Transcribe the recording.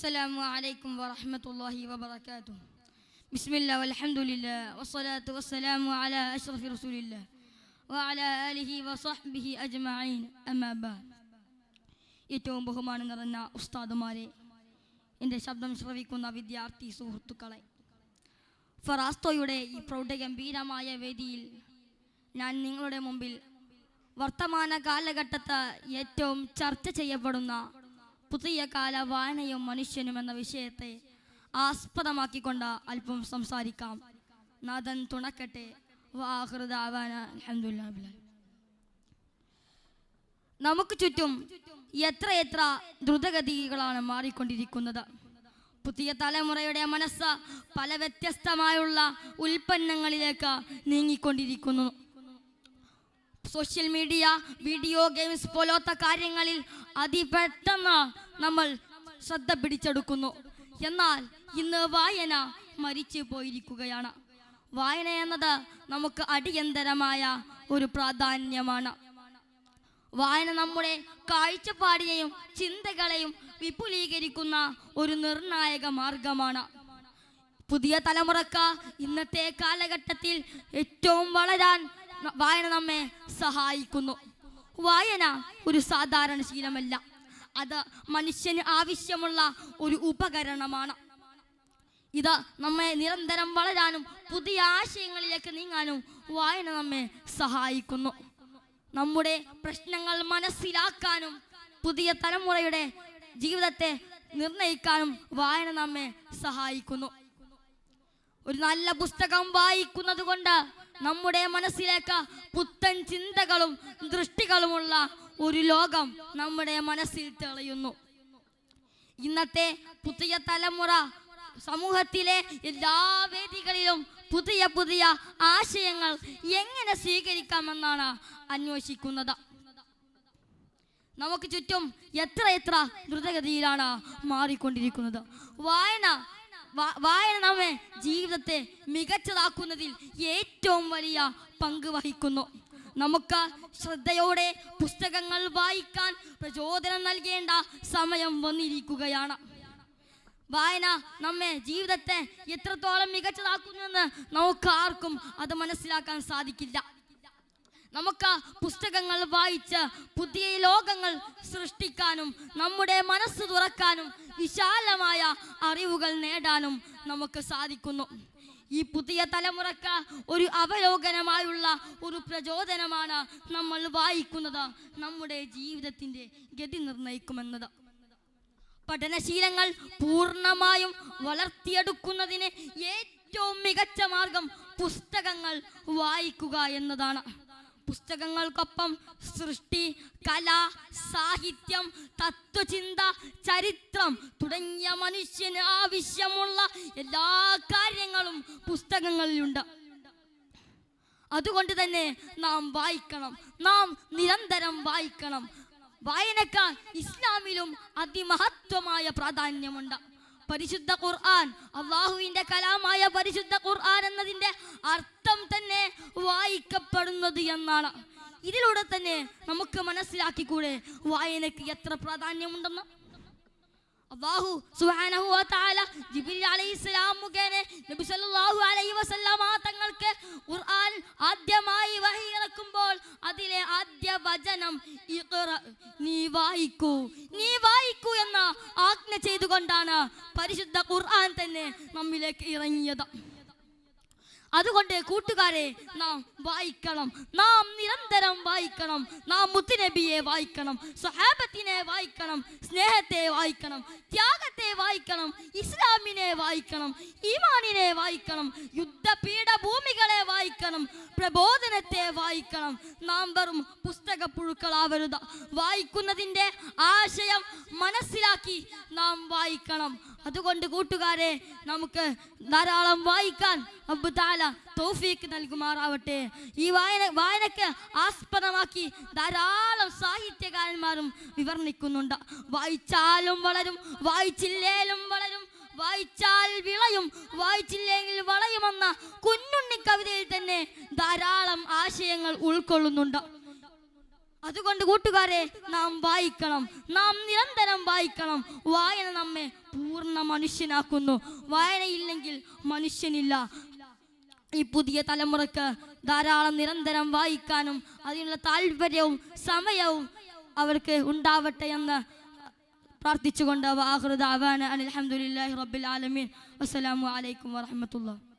السلام عليكم ورحمة الله وبركاته. بسم الله والحمد لله والصلاة والسلام على أشرف رسول الله وعلى آله وصحبه أجمعين أما بعد. ഏറ്റവും ബഹുമാനം നിറഞ്ഞ ഉസ്താദുമാരെ, എൻ്റെ ശബ്ദം ശ്രവിക്കുന്ന വിദ്യാർത്ഥി സുഹൃത്തുക്കളെ, ഫറാസ്തോയുടെ ഈ പ്രൗഢഗംഭീരമായ വേദിയിൽ ഞാൻ നിങ്ങളുടെ മുമ്പിൽ വർത്തമാന കാലഘട്ടത്ത് ഏറ്റവും ചർച്ച ചെയ്യപ്പെടുന്ന പുതിയ കാല വായനയും മനുഷ്യനും എന്ന വിഷയത്തെ ആസ്പദമാക്കിക്കൊണ്ട് അല്പം സംസാരിക്കാം. നാഥൻ തുണക്കട്ടെ. വാഖിറു ദഅവാന അൽഹംദുലില്ലാഹി. നമുക്ക് ചുറ്റും എത്ര ദ്രുതഗതികളാണ് മാറിക്കൊണ്ടിരിക്കുന്നത്. പുതിയ തലമുറയുടെ മനസ്സ് പല വ്യത്യസ്തമായുള്ള ഉൽപ്പന്നങ്ങളിലേക്ക് നീങ്ങിക്കൊണ്ടിരിക്കുന്നു. സോഷ്യൽ മീഡിയ, വീഡിയോ ഗെയിംസ് പോലത്തെ കാര്യങ്ങളിൽ അതിപെട്ടെന്ന് നമ്മൾ ശ്രദ്ധ പിടിച്ചെടുക്കുന്നു. എന്നാൽ ഇന്ന് വായന മരിച്ചു പോയിരിക്കുകയാണ്. വായന എന്നത് നമുക്ക് അടിയന്തരമായ ഒരു പ്രാധാന്യമാണ്. വായന നമ്മുടെ കാഴ്ചപ്പാടിനെയും ചിന്തകളെയും വിപുലീകരിക്കുന്ന ഒരു നിർണായക മാർഗമാണ്. പുതിയ തലമുറക്ക് ഇന്നത്തെ കാലഘട്ടത്തിൽ ഏറ്റവും വളരാൻ വായന നമ്മെ സഹായിക്കുന്നു. വായന ഒരു സാധാരണ ശീലമല്ല, അത് മനുഷ്യന് ആവശ്യമുള്ള ഒരു ഉപകരണമാണ്. ഇത് നമ്മെ നിരന്തരം വളരാനും പുതിയ ആശയങ്ങളിലേക്ക് നീങ്ങാനും വായന നമ്മെ സഹായിക്കുന്നു. നമ്മുടെ പ്രശ്നങ്ങൾ മനസ്സിലാക്കാനും പുതിയ തലമുറയുടെ ജീവിതത്തെ നിർണയിക്കാനും വായന നമ്മെ സഹായിക്കുന്നു. ഒരു നല്ല പുസ്തകം വായിക്കുന്നത് കൊണ്ട് നമ്മുടെ മനസ്സിലേക്ക് പുത്തൻ ചിന്തകളും ദൃഷ്ടികളുമുള്ള ഒരു ലോകം നമ്മുടെ മനസ്സിൽ തെളിയുന്നു. ഇന്നത്തെ പുതിയ തലമുറ സമൂഹത്തിലെ എല്ലാ വേദികളിലും പുതിയ പുതിയ ആശയങ്ങൾ എങ്ങനെ സ്വീകരിക്കാമെന്നാണ് അന്വേഷിക്കുന്നത്. നമുക്ക് ചുറ്റും എത്ര ദ്രുതഗതിയിലാണ് മാറിക്കൊണ്ടിരിക്കുന്നത്. വായന നമ്മെ ജീവിതത്തെ മികച്ചതാക്കുന്നതിൽ ഏറ്റവും വലിയ പങ്ക് വഹിക്കുന്നു. നമുക്ക് ശ്രദ്ധയോടെ പുസ്തകങ്ങൾ വായിക്കാൻ പ്രചോദനം നൽകേണ്ട സമയം വന്നിരിക്കുകയാണ്. വായന നമ്മെ ജീവിതത്തെ എത്രത്തോളം മികച്ചതാക്കുന്നുവെന്ന് നമുക്ക് ആർക്കും അത് മനസ്സിലാക്കാൻ സാധിക്കില്ല. നമുക്ക് പുസ്തകങ്ങൾ വായിച്ച് പുതിയ ലോകങ്ങൾ സൃഷ്ടിക്കാനും നമ്മുടെ മനസ്സ് തുറക്കാനും വിശാലമായ അറിവുകൾ നേടാനും നമുക്ക് സാധിക്കുന്നു. ഈ പുതിയ തലമുറക്ക് ഒരു അവലോകനമായുള്ള ഒരു പ്രചോദനമാണ് നമ്മൾ വായിക്കുന്നത് നമ്മുടെ ജീവിതത്തിൻ്റെ ഗതി നിർണ്ണയിക്കുമെന്നത്. പഠനശീലങ്ങൾ പൂർണ്ണമായും വളർത്തിയെടുക്കുന്നതിന് ഏറ്റവും മികച്ച മാർഗം പുസ്തകങ്ങൾ വായിക്കുക എന്നതാണ്. പുസ്തകങ്ങൾക്കൊപ്പം സൃഷ്ടി, കല, സാഹിത്യം, തത്വചിന്ത, ചരിത്രം തുടങ്ങിയ മനുഷ്യന് ആവശ്യമുള്ള എല്ലാ കാര്യങ്ങളും പുസ്തകങ്ങളിലുണ്ട്. അതുകൊണ്ട് തന്നെ നാം വായിക്കണം, നാം നിരന്തരം വായിക്കണം. വായനക്ക് ഇസ്ലാമിലും അതിമഹത്വമായ പ്രാധാന്യമുണ്ട്. പരിശുദ്ധ ഖുർആൻ, അള്ളാഹുവിൻ്റെ കലാമായ പരിശുദ്ധ ഖുർആൻ എന്നതിൻ്റെ അർത്ഥം തന്നെ വായിക്കപ്പെടുന്നത് എന്നാണ്. ഇതിലൂടെ തന്നെ നമുക്ക് മനസ്സിലാക്കിക്കൂടെ വായനയ്ക്ക് എത്ര പ്രാധാന്യമുണ്ടെന്ന്. അല്ലാഹു സുബ്ഹാനഹു വ തആല ജിബ്രീൽ അലൈഹിസ്സലാം മുഖേന നബി സല്ലല്ലാഹു അലൈഹി വസല്ലമ തങ്ങൾക്ക് ഖുർആൻ ആദ്യമായി വഹി ഇറക്കുമ്പോൾ അതിലെ ആദ്യ വചനം ഇഖ്റ, നീ വായിക്കൂ എന്ന ആജ്ഞ ചെയ്തുകൊണ്ടാണ് പരിശുദ്ധ ഖുർആൻ തന്നെ നമ്മിലേക്ക് ഇറങ്ങിയത്. അതുകൊണ്ട് കൂട്ടുകാരെ, നാം വായിക്കണം, നാം നിരന്തരം വായിക്കണം. നാം മുത്തുനബിയെ വായിക്കണം, സ്വഹാബത്തിനെ വായിക്കണം, സ്നേഹത്തെ വായിക്കണം, ത്യാഗത്തെ വായിക്കണം, ഇസ്ലാമിനെ വായിക്കണം, ഈമാനിനെ വായിക്കണം, യുദ്ധപീഠ ഭൂമികളെ വായിക്കണം, പ്രബോധനത്തെ വായിക്കണം. നാം വെറും പുസ്തക പുഴുക്കളാവരുത്. വായിക്കുന്നതിൻ്റെ ആശയം മനസ്സിലാക്കി നാം വായിക്കണം. അതുകൊണ്ട് കൂട്ടുകാരെ, നമുക്ക് ധാരാളം വായിക്കാൻ റബ്ബ് തആല തൗഫീഖ് നൽകുമാറാവട്ടെ. ഈ വായനയ്ക്ക് ആസ്പദമാക്കി ധാരാളം സാഹിത്യകാരന്മാരും വിവർണിക്കുന്നുണ്ട്. വായിച്ചാലും വളരും, വായിച്ചില്ലേലും വളരും, വായിച്ചാൽ വിളയും, വായിച്ചില്ലെങ്കിൽ വളയുമെന്ന കുഞ്ഞുണ്ണി കവിതയിൽ തന്നെ ധാരാളം ആശയങ്ങൾ ഉൾക്കൊള്ളുന്നുണ്ട്. അതുകൊണ്ട് കൂട്ടുകാരെ, നാം വായിക്കണം, നാം നിരന്തരം വായിക്കണം. വായന നമ്മെ പൂർണ്ണ മനുഷ്യനാക്കുന്നു. വായനയില്ലെങ്കിൽ മനുഷ്യനില്ല. ഈ പുതിയ തലമുറക്ക് ധാരാളം നിരന്തരം വായിക്കാനും അതിനുള്ള താല്പര്യവും സമയവും അവർക്ക് ഉണ്ടാവട്ടെ എന്ന് പ്രാർത്ഥിച്ചുകൊണ്ട് വാഖിറു ദഅവാന അൽഹംദുലില്ലാഹി റബ്ബിൽ ആലമീൻ. വസ്സലാമു അലൈക്കും വറഹ്മത്തുള്ളാഹി.